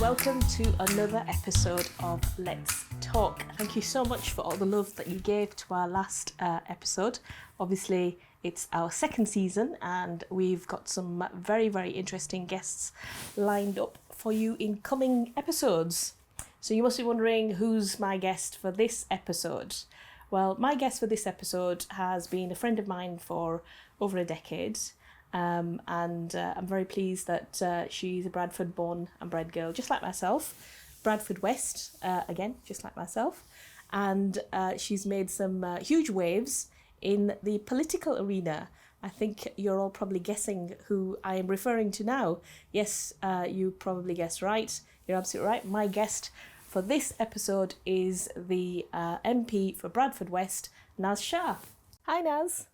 welcome to another episode of Let's Talk. Thank you so much for all the love that you gave to our last episode. Obviously, it's our second season and we've got some very, very interesting guests lined up for you in coming episodes. So you must be wondering, who's my guest for this episode? Well, my guest for this episode has been a friend of mine for over a decade. I'm very pleased that she's a Bradford born and bred girl, just like myself. Bradford West, again, just like myself. And she's made some huge waves in the political arena. I think you're all probably guessing who I am referring to now. Yes, you probably guessed right. You're absolutely right. My guest for this episode is the MP for Bradford West, Naz Shah. Hi, Naz.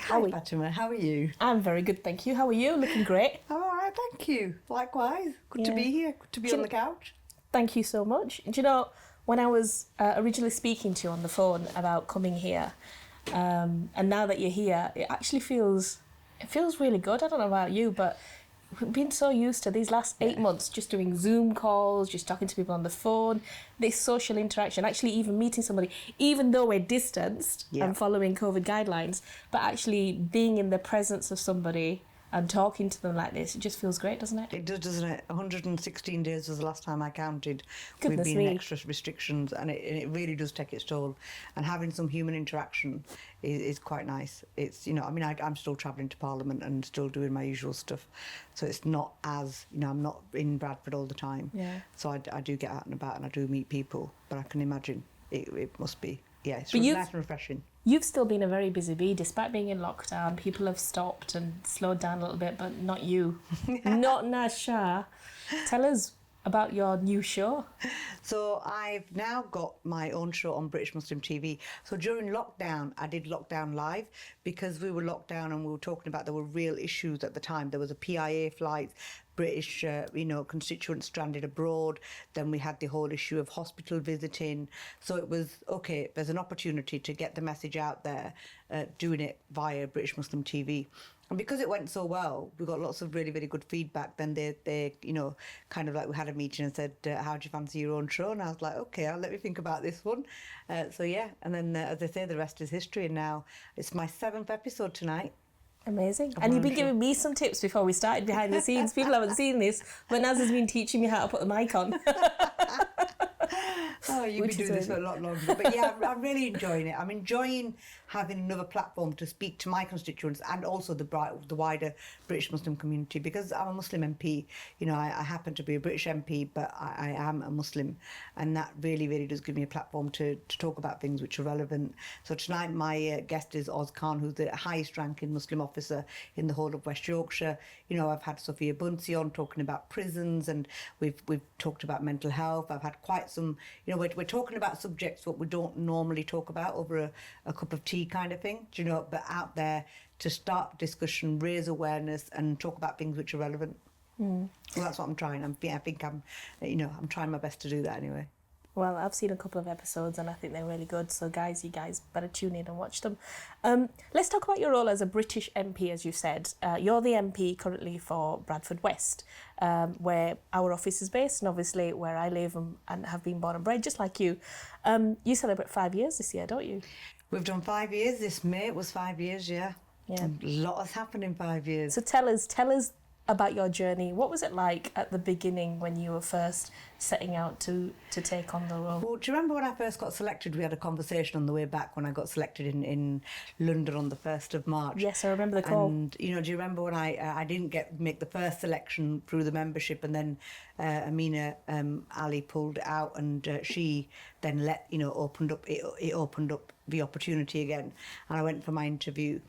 Hi, Fatima. How are you? I'm very good, thank you. How are you? Looking great. I'm all right, thank you. Likewise. Good to be here. Good to be on the couch. Thank you so much. Do you know, when I was originally speaking to you on the phone about coming here, and now that you're here, it actually feels really good. I don't know about you, but we've been so used to these last 8 months just doing Zoom calls, just talking to people on the phone, this social interaction, actually even meeting somebody, even though we're distanced and following COVID guidelines, but actually being in the presence of somebody and talking to them like this, it just feels great, doesn't it? It does, doesn't it? 116 days was the last time I counted. Goodness We've been me. extra restrictions, and it really does take its toll. And having some human interaction is quite nice. It's, I'm still travelling to Parliament and still doing my usual stuff. So it's not as, I'm not in Bradford all the time. Yeah. So I do get out and about and I do meet people, but I can imagine it must be, it's But nice and refreshing. You've still been a very busy bee, despite being in lockdown. People have stopped and slowed down a little bit, but not you. Not Naz Shah. Tell us about your new show. So I've now got my own show on British Muslim TV. So during lockdown, I did Lockdown Live because we were locked down and we were talking about there were real issues at the time. There was a PIA flight, British, constituents stranded abroad. Then we had the whole issue of hospital visiting. So it was, okay, there's an opportunity to get the message out there, doing it via British Muslim TV. And because it went so well, we got lots of really, really good feedback. Then they kind of like we had a meeting and said, how do you fancy your own show? And I was like, okay, I'll let me think about this one. And then, as I say, the rest is history. And now it's my 7th episode tonight. Amazing. And you've been giving me some tips before we started behind the scenes. People haven't seen this, but Naz has been teaching me how to put the mic on. Oh, you've been doing this for a lot longer. But yeah, I'm really enjoying it. I'm enjoying having another platform to speak to my constituents and also the wider British Muslim community, because I'm a Muslim MP. I happen to be a British MP, but I am a Muslim. And that really, really does give me a platform to talk about things which are relevant. So tonight my guest is Oz Khan, who's the highest ranking Muslim officer in the whole of West Yorkshire. I've had Sophia Bunsi on talking about prisons, and we've talked about mental health. I've had quite some, we're talking about subjects what we don't normally talk about over a cup of tea kind of thing, but out there to start discussion, raise awareness and talk about things which are relevant. Well, that's what I'm trying. I think I'm trying my best to do that anyway. Well, I've seen a couple of episodes and I think they're really good. So you guys better tune in and watch them. Let's talk about your role as a British MP, as you said. You're the MP currently for Bradford West, where our office is based and obviously where I live and have been born and bred, just like you. You celebrate 5 years this year, don't you? We've done 5 years. This May it was 5 years, yeah. A lot has happened in 5 years. So tell us about your journey. What was it like at the beginning when you were first setting out to take on the role? Well, do you remember when I first got selected? We had a conversation on the way back when I got selected in London on the 1st of March. Yes, I remember the call. And, do you remember when I didn't make the first selection through the membership, and then Amina Ali pulled out, and she then opened up the opportunity again, and I went for my interview.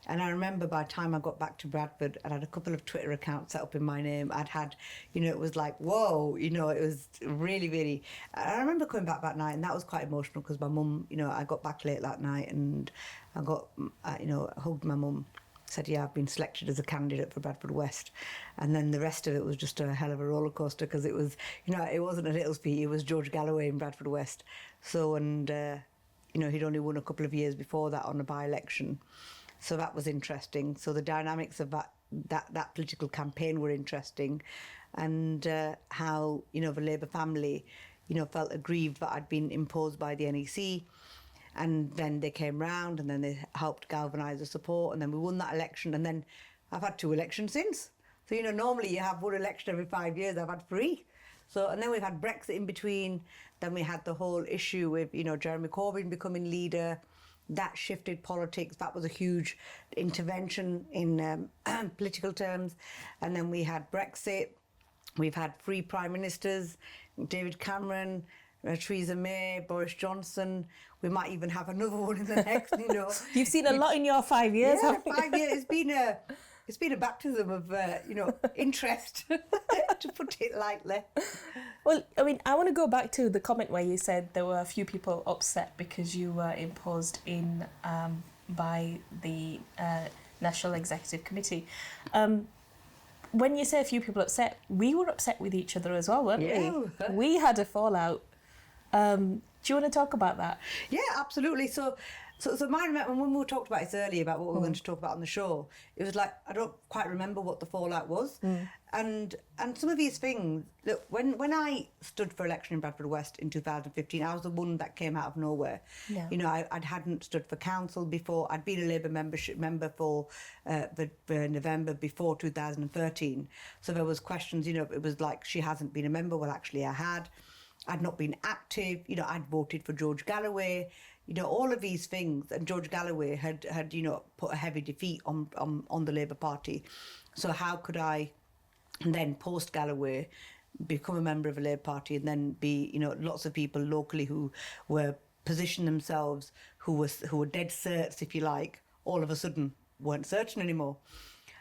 And I remember by the time I got back to Bradford, I'd had a couple of Twitter accounts set up in my name. I'd had, it was like, whoa, it was really, really... I remember coming back that night, and that was quite emotional because my mum, I got back late that night and I got, hugged my mum, said, yeah, I've been selected as a candidate for Bradford West. And then the rest of it was just a hell of a roller coaster because it was, it wasn't a little speed, it was George Galloway in Bradford West. So, and, he'd only won a couple of years before that on a by-election. So that was interesting. So the dynamics of that political campaign were interesting, and how, you know, the Labour family, you know, felt aggrieved that I'd been imposed by the NEC. And then they came round, and then they helped galvanise the support, and then we won that election. And then I've had 2 elections since. So, you know, normally you have 1 election every 5 years. I've had 3. So, and then we've had Brexit in between. Then we had the whole issue with, you know, Jeremy Corbyn becoming leader. That shifted politics. That was a huge intervention in political terms. And then we had Brexit. We've had 3 prime ministers, David Cameron, Theresa May, Boris Johnson. We might even have another one in the next, you know. You've seen a lot in your 5 years, Yeah, haven't you? 5 years. It's been a baptism of, you know, interest, to put it lightly. Well, I mean, I want to go back to the comment where you said there were a few people upset because you were imposed in by the National Executive Committee. When you say a few people upset, we were upset with each other as well, weren't we? We had a fallout. Do you want to talk about that? Yeah, absolutely. So when we talked about this earlier about what we were going to talk about on the show, it was like I don't quite remember what the fallout was, and some of these things. Look, when I stood for election in Bradford West in 2015, I was the one that came out of nowhere. Yeah. You know, I hadn't stood for council before. I'd been a Labour member for November before 2013. So there was questions. You know, it was like she hasn't been a member. Well, actually, I had. I'd not been active. You know, I'd voted for George Galloway. You know, all of these things, and George Galloway had you know, put a heavy defeat on the Labour Party. So how could I then, post Galloway, become a member of a Labour Party, and then be, you know, lots of people locally who were positioned themselves, who were dead certs, if you like, all of a sudden weren't certain anymore.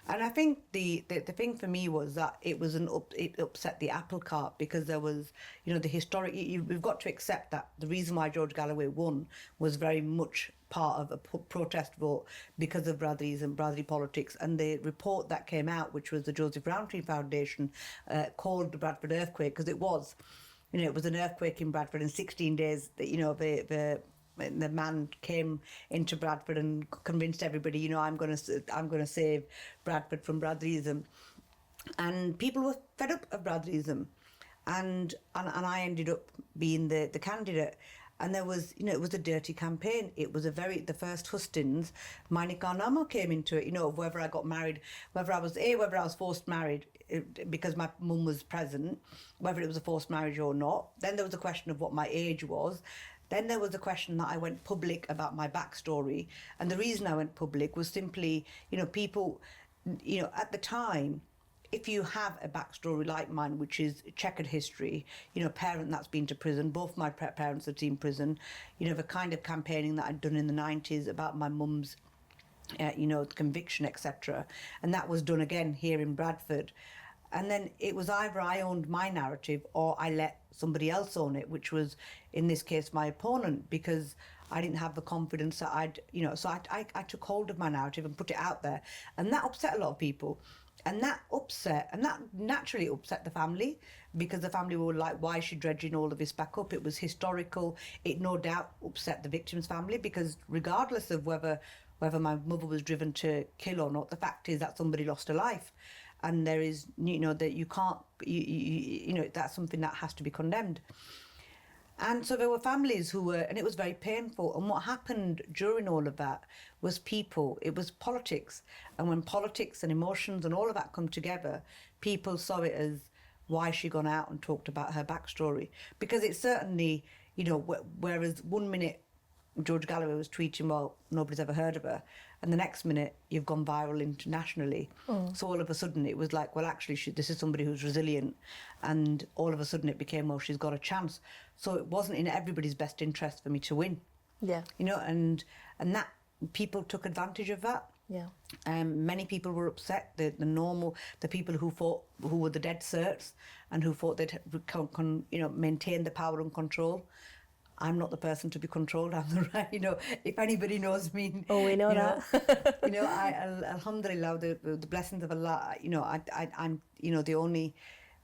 And I think the thing for me was that it upset the apple cart, because there was, you know, the historic. We've got to accept that the reason why George Galloway won was very much part of a protest vote because of Bradley's and Bradley politics. And the report that came out, which was the Joseph Rowntree Foundation, called the Bradford earthquake, because it was, you know, it was an earthquake in Bradford in 16 days. You know, the man came into Bradford and convinced everybody, you know, I'm going to save Bradford from Bradleyism, and people were fed up of Bradleyism, and I ended up being the candidate. And there was, you know, it was a dirty campaign. It was the first hustings. Maini Karnama came into it, you know, of whether I got married, whether I was forced married because my mum was present, whether it was a forced marriage or not. Then there was a question of what my age was. Then there was the question that I went public about my backstory. And the reason I went public was simply, you know, people, you know, at the time, if you have a backstory like mine, which is checkered history, you know, parent that's been to prison, both my parents had seen prison, you know, the kind of campaigning that I'd done in the 90s about my mum's, you know, conviction, etc. And that was done again here in Bradford. And then it was either I owned my narrative or I let somebody else own it, which was, in this case, my opponent, because I didn't have the confidence that I'd, you know, so I took hold of my narrative and put it out there. And that upset a lot of people. And that naturally upset the family, because the family were like, why is she dredging all of this back up? It was historical. It no doubt upset the victim's family, because regardless of whether my mother was driven to kill or not, the fact is that somebody lost a life. And there is, you know, that you can't, you know, that's something that has to be condemned. And so there were families who were, and it was very painful. And what happened during all of that was it was politics. And when politics and emotions and all of that come together, people saw it as, why has she gone out and talked about her backstory? Because it's certainly, you know, whereas 1 minute George Galloway was tweeting, well, nobody's ever heard of her, and the next minute you've gone viral internationally. So all of a sudden it was like, well, actually this is somebody who's resilient, and all of a sudden it became, well, she's got a chance. So it wasn't in everybody's best interest for me to win. Yeah. You know, and that people took advantage of that. Yeah. Many people were upset. The people who were the dead certs and who thought they'd you know, maintain the power and control. I'm not the person to be controlled. I'm the right, you know, if anybody knows me. Oh, we know that. You know, alhamdulillah, the blessings of Allah, you know, I'm, you know, the only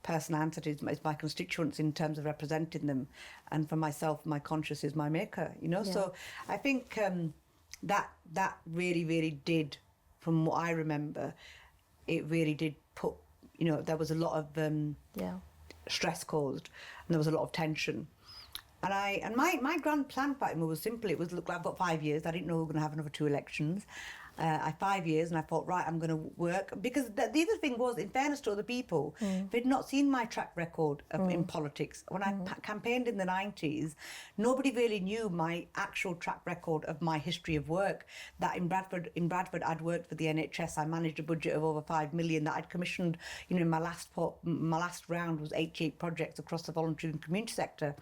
person I answer to is my constituents in terms of representing them. And for myself, my conscience is my maker, you know. Yeah. So I think that really, really did, from what I remember, it really did put, there was a lot of stress caused, and there was a lot of tension. And my grand plan, Fatima, was simple. It was, look, I've got 5 years. I didn't know we were going to have another 2 elections. I had 5 years, and I thought, right, I'm going to work. Because the other thing was, in fairness to other people, they'd not seen my track record in politics. When I campaigned in the 90s, nobody really knew my actual track record of my history of work. That in Bradford, I'd worked for the NHS. I managed a budget of over 5 million. That I'd commissioned, my last round was 88 projects across the voluntary and community sector.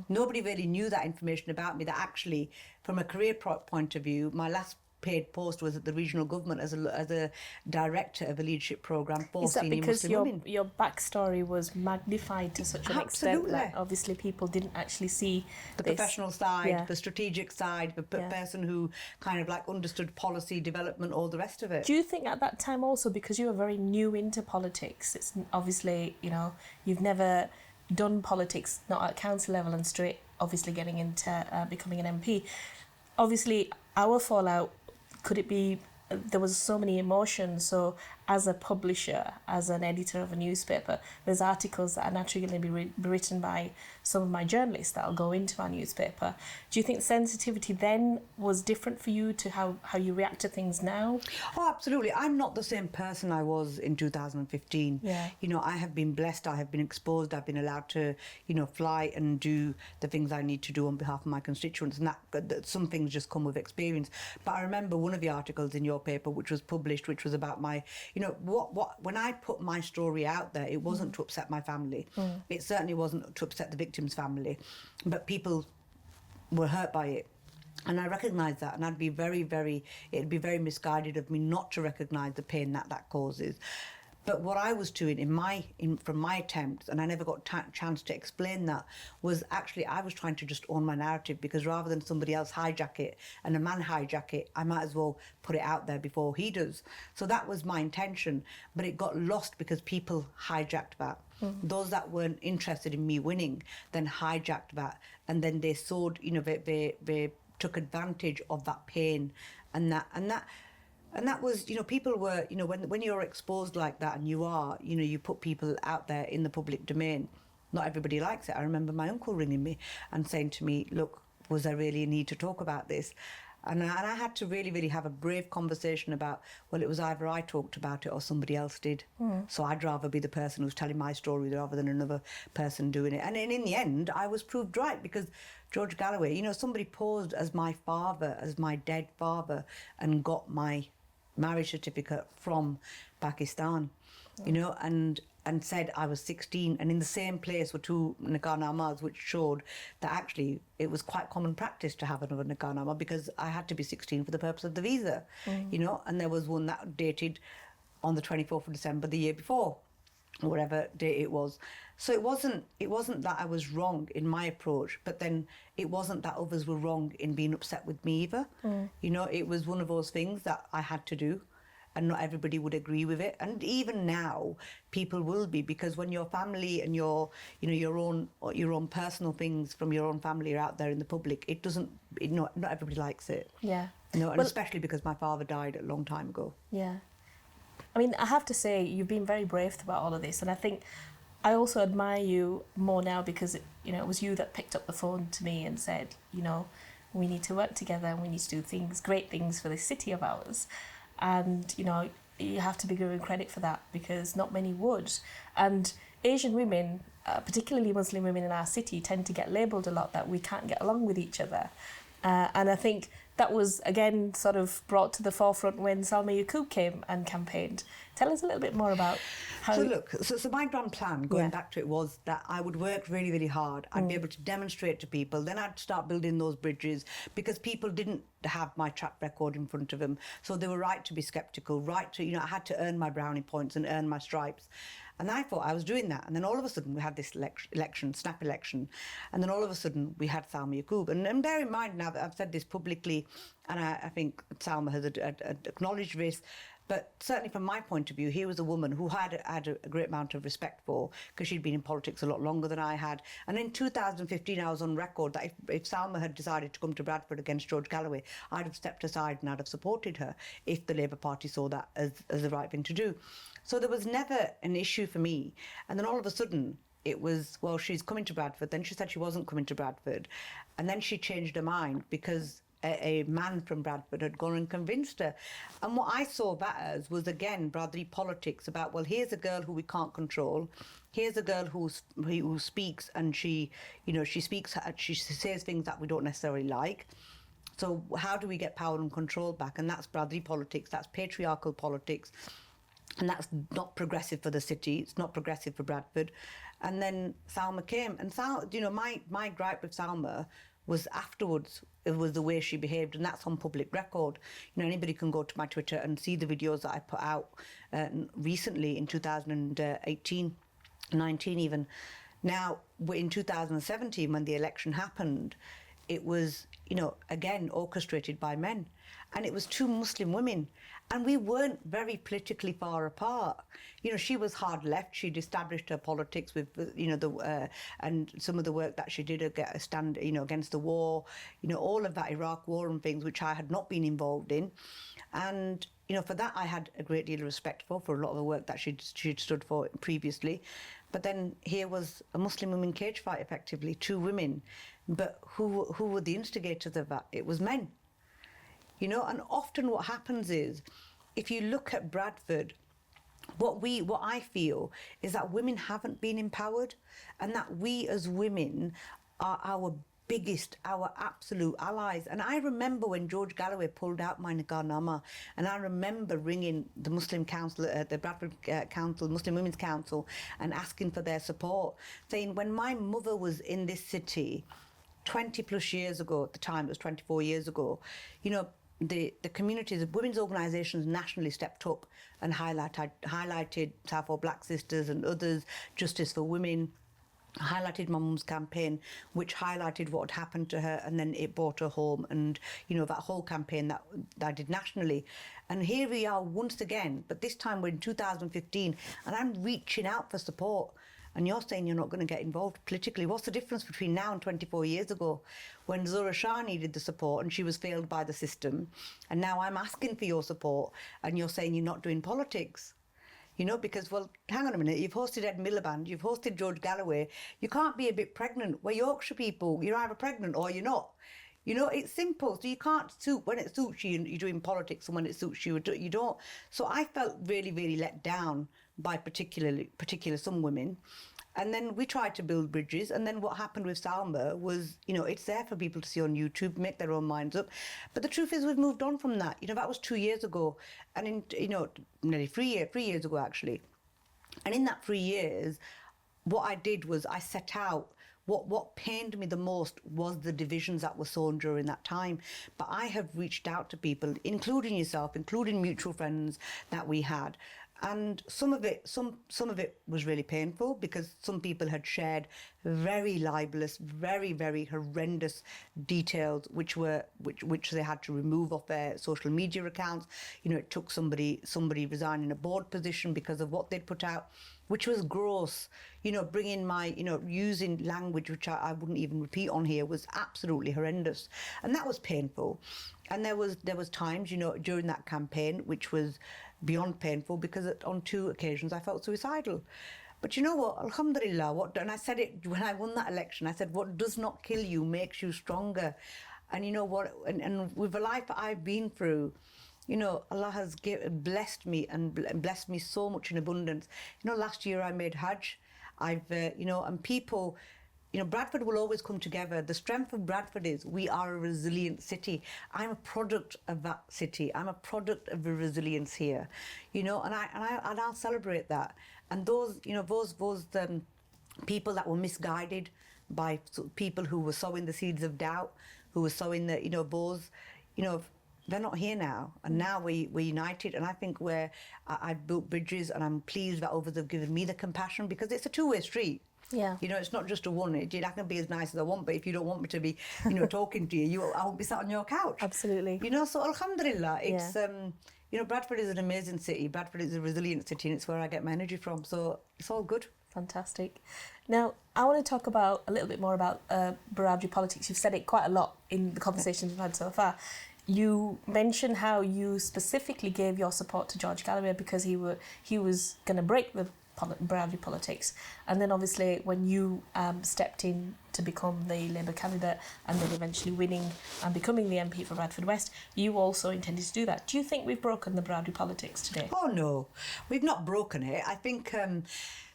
Nobody really knew that information about me. That actually, from a career point of view, my last paid post was at the regional government as a director of a leadership programme for senior Muslim women. Is that because your backstory was magnified to such an extent that obviously people didn't actually see the professional side, the strategic side, the person who kind of like understood policy development, all the rest of it? Do you think at that time also, because you were very new into politics, it's obviously, you've never done politics, not at council level, and straight obviously getting into becoming an MP, obviously our fallout, could it be there was so many emotions? So as a publisher, as an editor of a newspaper, there's articles that are naturally going to be written by some of my journalists that will go into our newspaper. Do you think sensitivity then was different for you to how you react to things now? Oh, absolutely. I'm not the same person I was in 2015. Yeah. I have been blessed, I have been exposed, I've been allowed to, fly and do the things I need to do on behalf of my constituents, and that some things just come with experience. But I remember one of the articles in your paper which was published, which was about my, when I put my story out there, it wasn't to upset my family. It certainly wasn't to upset the victim's family, but people were hurt by it. And I recognise that, and it'd be very misguided of me not to recognise the pain that causes. But what I was doing from my attempts, and I never got chance to explain that, was actually I was trying to just own my narrative, because rather than somebody else hijack it and a man hijack it, I might as well put it out there before he does. So that was my intention, but it got lost because people hijacked that. Those that weren't interested in me winning then hijacked that, and then they sowed, they took advantage of that pain, and that was, people were, when you're exposed like that, and you put people out there in the public domain, not everybody likes it. I remember my uncle ringing me and saying to me, look, was there really a need to talk about this? And I had to really, really have a brave conversation about, well, it was either I talked about it or somebody else did. So I'd rather be the person who's telling my story rather than another person doing it. And in the end, I was proved right, because George Galloway, somebody posed as my father, as my dead father, and got my marriage certificate from Pakistan, and said I was 16, and in the same place were 2 nikahnamas, which showed that actually it was quite common practice to have another nikahnama, because I had to be 16 for the purpose of the visa, and there was one that dated on the 24th of December the year before, or whatever date it was. So it wasn't that I was wrong in my approach, but then it wasn't that others were wrong in being upset with me either. It was one of those things that I had to do, and not everybody would agree with it. And even now, people will be, because when your family and your own personal things from your own family are out there in the public, not everybody likes it. Yeah. And especially because my father died a long time ago. Yeah. I mean, I have to say, you've been very brave about all of this, and I think I also admire you more now because it was you that picked up the phone to me and said, we need to work together and we need to do great things for this city of ours. And, you have to be given credit for that, because not many would. And Asian women, particularly Muslim women in our city, tend to get labelled a lot that we can't get along with each other. And I think that was, again, sort of brought to the forefront when Salma Yaqub came and campaigned. Tell us a little bit more about how... So my grand plan, going back to it, was that I would work really, really hard. I'd be able to demonstrate to people. Then I'd start building those bridges, because people didn't have my track record in front of them. So they were right to be sceptical, right to, I had to earn my brownie points and earn my stripes. And I thought I was doing that. And then all of a sudden we had this snap election. And then all of a sudden we had Salma Yaqub. And bear in mind, now that I've said this publicly, and I think Salma has acknowledged this, But certainly from my point of view, here was a woman who had a great amount of respect for, because she'd been in politics a lot longer than I had. And in 2015, I was on record that if Salma had decided to come to Bradford against George Galloway, I'd have stepped aside and I'd have supported her if the Labour Party saw that as the right thing to do. So there was never an issue for me. And then all of a sudden, it was, well, she's coming to Bradford. Then she said she wasn't coming to Bradford. And then she changed her mind because a man from Bradford had gone and convinced her. And what I saw that as was, again, brotherly politics about, well, here's a girl who we can't control. Here's a girl who speaks, and she says things that we don't necessarily like. So how do we get power and control back? And that's brotherly politics. That's patriarchal politics. And that's not progressive for the city. It's not progressive for Bradford. And then Salma came. And my gripe with Salma was afterwards. It was the way she behaved, and that's on public record. Anybody can go to my Twitter and see the videos that I put out recently in 2018, 19 even. Now, in 2017, when the election happened, it was, again, orchestrated by men. And it was two Muslim women. And we weren't very politically far apart. She was hard left. She'd established her politics with, and some of the work that she did against the war, all of that Iraq war and things, which I had not been involved in. And, for that, I had a great deal of respect for a lot of the work that she'd stood for previously. But then here was a Muslim women cage fight, effectively, two women. But who were the instigators of that? It was men. And often what happens is, if you look at Bradford, what I feel is that women haven't been empowered, and that we as women are our absolute allies. And I remember when George Galloway pulled out my Nikahnama, and I remember ringing the Muslim Council, the Bradford Council, Muslim Women's Council, and asking for their support, saying, when my mother was in this city 20 plus years ago, at the time it was 24 years ago, the communities of women's organisations nationally stepped up and highlighted Southall Black Sisters and others, Justice for Women, highlighted my mum's campaign, which highlighted what had happened to her, and then it brought her home, and that whole campaign that I did nationally. And here we are once again, but this time we're in 2015, and I'm reaching out for support. And you're saying you're not going to get involved politically. What's the difference between now and 24 years ago, when Zura Shah needed the support and she was failed by the system, and now I'm asking for your support and you're saying you're not doing politics? Because, well, hang on a minute, you've hosted Ed Miliband, you've hosted George Galloway, you can't be a bit pregnant. We're Yorkshire people, you're either pregnant or you're not. It's simple. So you can't when it suits you, you're doing politics, and when it suits you, you don't. So I felt really, really let down by particular some women. And then we tried to build bridges. And then what happened with Salma was, it's there for people to see on YouTube, make their own minds up. But the truth is, we've moved on from that. That was 2 years ago. And nearly 3 years ago, actually. And in that 3 years, what I did was I set out, what pained me the most was the divisions that were sown during that time. But I have reached out to people, including yourself, including mutual friends that we had. And some of it was really painful, because some people had shared very libelous, very, very horrendous details, which they had to remove off their social media accounts. It took somebody resigning a board position because of what they'd put out, which was gross. Bringing using language which I wouldn't even repeat on here was absolutely horrendous, and that was painful. And there was times, during that campaign, which was beyond painful, because on 2 occasions I felt suicidal. But you know what? Alhamdulillah, and I said it when I won that election, I said, what does not kill you makes you stronger. And you know what? And with the life that I've been through, Allah has blessed me and blessed me so much in abundance. Last year I made Hajj. And people, Bradford will always come together. The strength of Bradford is we are a resilient city. I'm a product of that city. I'm a product of the resilience here, and I'll celebrate that. And those people that were misguided by people who were sowing the seeds of doubt, who were sowing they're not here now, and now we're united. And I think I've built bridges, and I'm pleased that others have given me the compassion, because it's a two-way street. Yeah. It's not just a one. I can be as nice as I want, but if you don't want me to be, talking to you, I won't be sat on your couch. Absolutely. So alhamdulillah, it's Bradford is an amazing city. Bradford is a resilient city, and it's where I get my energy from. So it's all good. Fantastic. Now, I want to talk a little bit more about Baradri politics. You've said it quite a lot in the conversations we've had so far. You mentioned how you specifically gave your support to George Galloway because he was going to break the Baradri politics, and then obviously when you stepped in to become the Labour candidate and then eventually winning and becoming the MP for Bradford West, you also intended to do that. Do you think we've broken the Baradri politics today? Oh no, we've not broken it. I think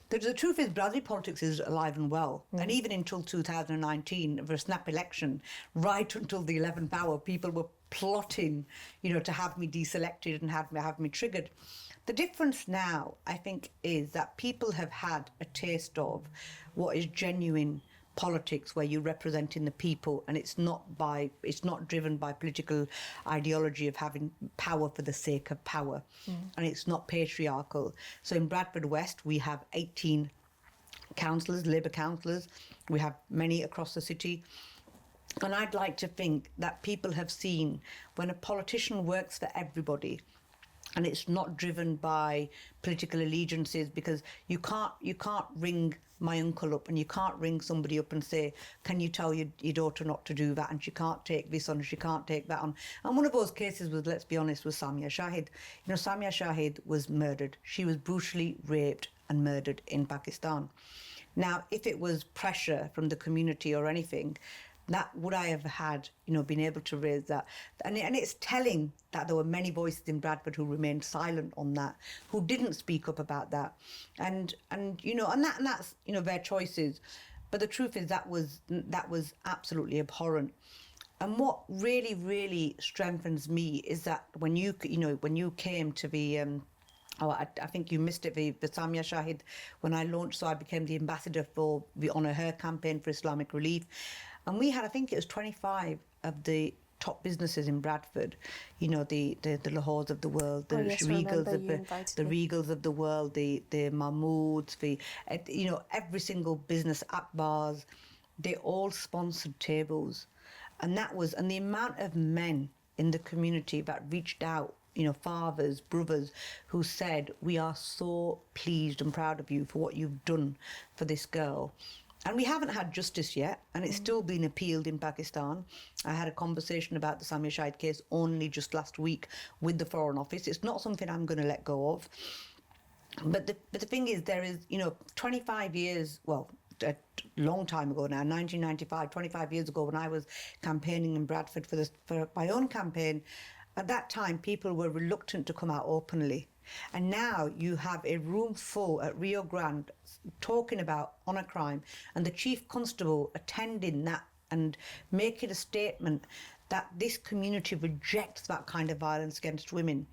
the truth is Bradford politics is alive and well. And even until 2019, for a snap election, right until the 11th hour, people were plotting, to have me deselected and have me triggered. The difference now, I think, is that people have had a taste of what is genuine politics, where you're representing the people, and it's not driven by political ideology of having power for the sake of power, and it's not patriarchal. So in Bradford West, we have 18 councillors, Labour councillors. We have many across the city. And I'd like to think that people have seen when a politician works for everybody, and it's not driven by political allegiances, because you can't ring my uncle up and you can't ring somebody up and say, can you tell your daughter not to do that, and she can't take this on, she can't take that on. And one of those cases was, let's be honest, was Samia Shahid. Samia Shahid was murdered. She was brutally raped and murdered in Pakistan. Now, if it was pressure from the community or anything, that would I have had, been able to raise that? And it's telling that there were many voices in Bradford who remained silent on that, who didn't speak up about that, and that's their choices. But the truth is that was absolutely abhorrent. And what really, really strengthens me is that when you came to the I think you missed it, the Samia Shahid, when I launched, so I became the ambassador for the Honour Her campaign for Islamic Relief. And we had, I think it was 25 of the top businesses in Bradford, the Lahores of the world, the Regals of the world, the Mahmoods, every single business, Akbars, they all sponsored tables. And the amount of men in the community that reached out, fathers, brothers, who said, we are so pleased and proud of you for what you've done for this girl. And we haven't had justice yet, and it's still been appealed in Pakistan. I had a conversation about the Samia Shahid case only just last week with the Foreign Office. It's not something I'm going to let go of. But the thing is, there is, 25 years, well, a long time ago now, 1995, 25 years ago, when I was campaigning in Bradford for my own campaign, at that time, people were reluctant to come out openly. And now you have a room full at Rio Grande talking about honour crime, and the chief constable attending that and making a statement that this community rejects that kind of violence against women.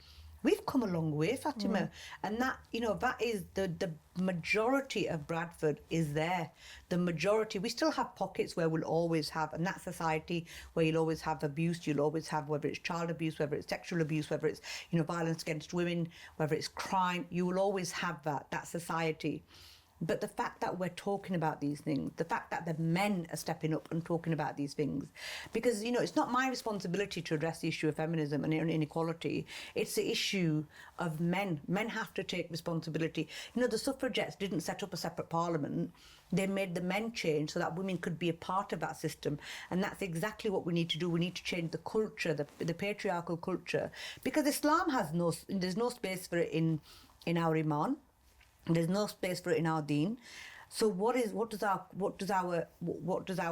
We've come a long way, Fatima. And that, that is the majority of Bradford is there. The majority, we still have pockets where we'll always have, and that society where you'll always have abuse, you'll always have, whether it's child abuse, whether it's sexual abuse, whether it's, violence against women, whether it's crime, you will always have that society. But the fact that we're talking about these things, the fact that the men are stepping up and talking about these things, because, it's not my responsibility to address the issue of feminism and inequality. It's the issue of men. Men have to take responsibility. The suffragettes didn't set up a separate parliament. They made the men change so that women could be a part of that system. And that's exactly what we need to do. We need to change the culture, the patriarchal culture, because Islam there's no space for it in our Iman. There's no space for it in our deen. So what does our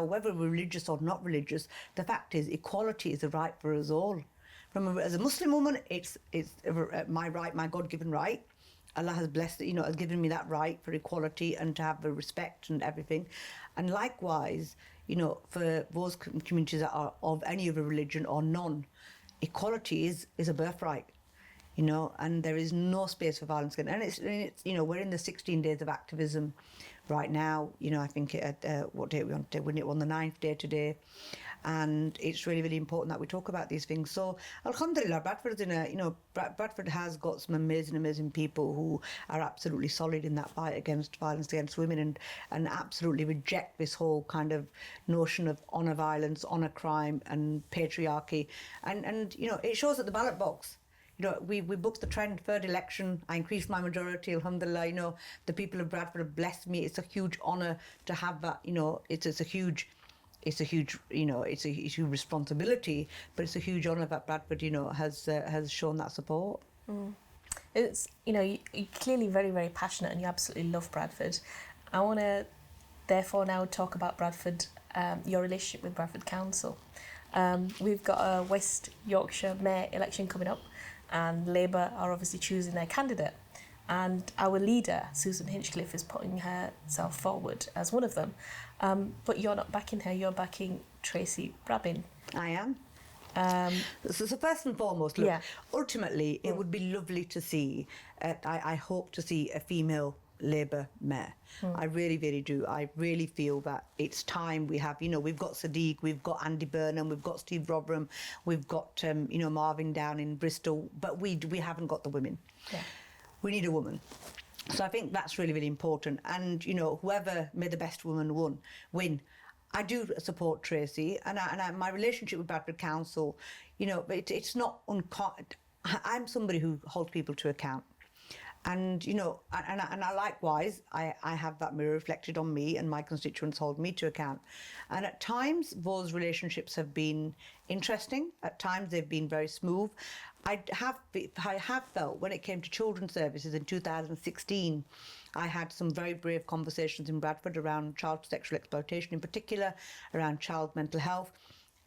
whether we're religious or not religious, the fact is equality is a right for us all. As a Muslim woman, it's my right, my God-given right. Allah has blessed it, has given me that right for equality and to have the respect and everything. And likewise, for those communities that are of any other religion or none, equality is a birthright. And there is no space for violence. And it's we're in the 16 days of activism right now. I think what day are we on today? We're on the 9th day today. And it's really, really important that we talk about these things. So, alhamdulillah, Bradford has got some amazing, amazing people who are absolutely solid in that fight against violence against women and absolutely reject this whole kind of notion of honour violence, honour crime and patriarchy. And it shows at the ballot box. we booked the trend, third election. I increased my majority, alhamdulillah. The people of Bradford have blessed me. It's a huge honour to have that. It's a huge, it's a huge responsibility, but it's a huge honour that Bradford, has shown that support. It's, you're clearly very, very passionate and you absolutely love Bradford. I want to therefore now talk about Bradford, your relationship with Bradford Council. We've got a West Yorkshire Mayor election coming up, and Labour are obviously choosing their candidate. And our leader, Susan Hinchcliffe, is putting herself forward as one of them. But you're not backing her, you're backing Tracy Brabin. I am. So first and foremost, look, ultimately, it would be lovely to see, I hope to see a female Labour mayor. I really, really do. I really feel that it's time. We have, we've got Sadiq, we've got Andy Burnham, we've got Steve Rotherham, we've got, Marvin down in Bristol, but we haven't got the women. Yeah. We need a woman. So I think that's really, really important. And, whoever may the best woman win. I do support Tracy, and my relationship with Bradford Council, it's not I'm somebody who holds people to account. And, and I likewise, I have that mirror reflected on me, and my constituents hold me to account. And at times, those relationships have been interesting. At times, they've been very smooth. I have felt when it came to children's services in 2016, I had some very brave conversations in Bradford around child sexual exploitation in particular, around child mental health.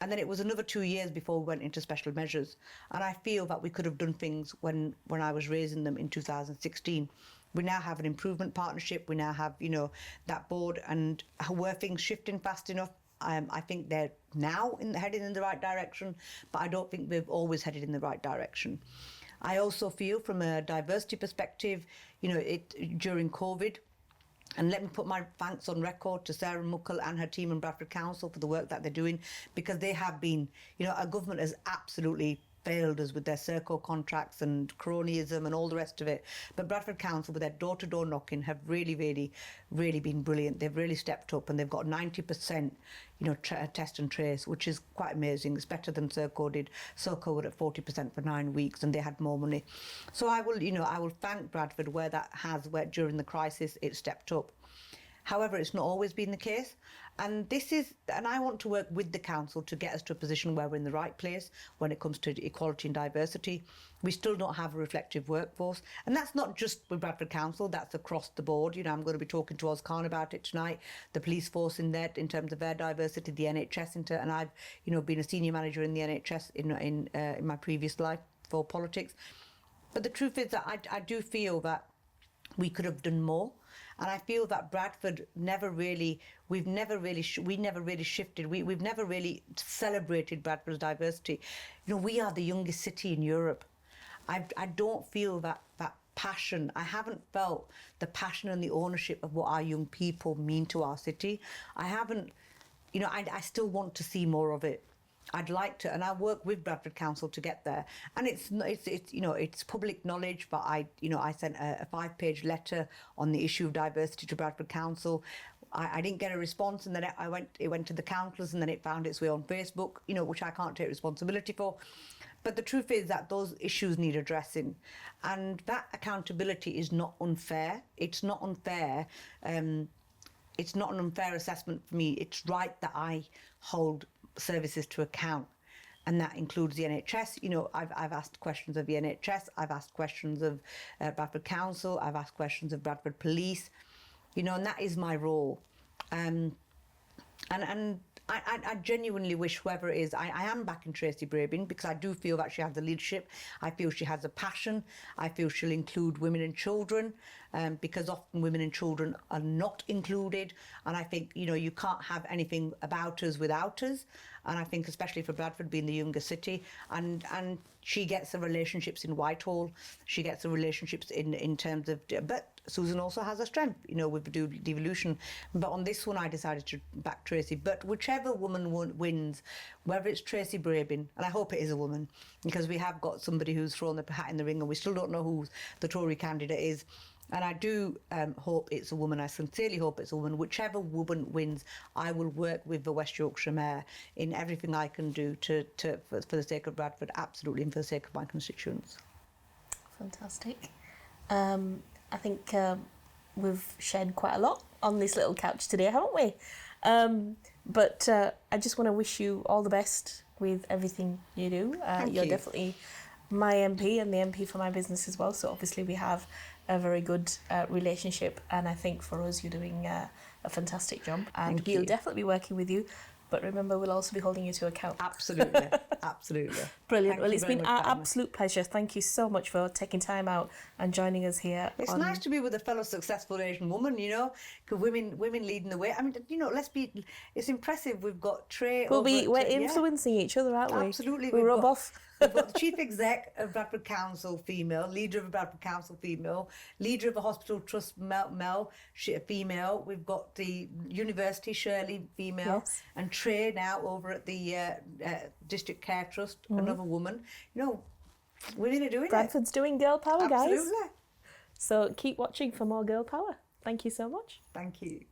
And then it was another 2 years before we went into special measures. And I feel that we could have done things when I was raising them in 2016. We now have an improvement partnership. We now have, that board. And were things shifting fast enough? I think they're now heading in the right direction, but I don't think they've always headed in the right direction. I also feel from a diversity perspective, during COVID, and let me put my thanks on record to Sarah Muckle and her team in Bradford Council for the work that they're doing, because they have been, our government has absolutely failed us with their circle contracts and cronyism and all the rest of it. But Bradford Council, with their door-to-door knocking, have really, really, really been brilliant. They've really stepped up, and they've got 90%, test and trace, which is quite amazing. It's better than Serco did. Serco were at 40% for 9 weeks, and they had more money. So I will thank Bradford where during the crisis it stepped up. However, it's not always been the case. And I want to work with the council to get us to a position where we're in the right place when it comes to equality and diversity. We still don't have a reflective workforce. And that's not just with Bradford Council, that's across the board. I'm going to be talking to Oz Khan about it tonight, the police force in terms of their diversity, the NHS, and I've, been a senior manager in the NHS in my previous life for politics. But the truth is that I do feel that we could have done more. And I feel that Bradford we never really shifted. We've never really celebrated Bradford's diversity. We are the youngest city in Europe. I don't feel that passion. I haven't felt the passion and the ownership of what our young people mean to our city. I haven't, I still want to see more of it. I'd like to, and I work with Bradford Council to get there. And it's public knowledge, but I sent a 5-page letter on the issue of diversity to Bradford Council. I didn't get a response, and then it went to the councillors, and then it found its way on Facebook, which I can't take responsibility for. But the truth is that those issues need addressing, and that accountability is not unfair. It's not unfair. It's not an unfair assessment for me. It's right that I hold services to account, and that includes the NHS. I've asked questions of the NHS, I've asked questions of Bradford Council, I've asked questions of Bradford Police, and that is my role. And I genuinely wish whoever it is, I am backing Tracy Brabin, because I do feel that she has the leadership. I feel she has a passion. I feel she'll include women and children, because often women and children are not included. And I think, you can't have anything about us without us. And I think especially for Bradford being the younger city, and she gets the relationships in Whitehall, she gets the relationships in terms of, but Susan also has a strength, with devolution. But on this one, I decided to back Tracy. But whichever woman wins, whether it's Tracy Brabin, and I hope it is a woman, because we have got somebody who's thrown the hat in the ring, and we still don't know who the Tory candidate is. And I do hope it's a woman. I sincerely hope it's a woman. Whichever woman wins, I will work with the West Yorkshire Mayor in everything I can do for the sake of Bradford, absolutely, and for the sake of my constituents. Fantastic. I think we've shared quite a lot on this little couch today, haven't we? But I just want to wish you all the best with everything you do. You're you. definitely my MP and the MP for my business as well. So obviously we have a very good relationship, and I think for us you're doing a fantastic job, and Thank we'll you. definitely be working with you. But remember, we'll also be holding you to account. Absolutely, absolutely. Brilliant. Thank Well, you it's very been much, our Padma. absolute pleasure. Thank you so much for taking time out and joining us here. It's nice to be with a fellow successful Asian woman, you know, because women leading the way. I mean, you know, it's impressive. We've got Trey. We're influencing each other, aren't we? Absolutely. We rub off. We've got the chief exec of Bradford Council, female, leader of Bradford Council, female, leader of a hospital trust, Mel, female. We've got the university, Shirley, female, Yes. and Trey now over at the District Care Trust, another woman. You know, women are doing Bradford's doing girl power, it. guys. Absolutely. So keep watching for more girl power. Thank you so much. Thank you.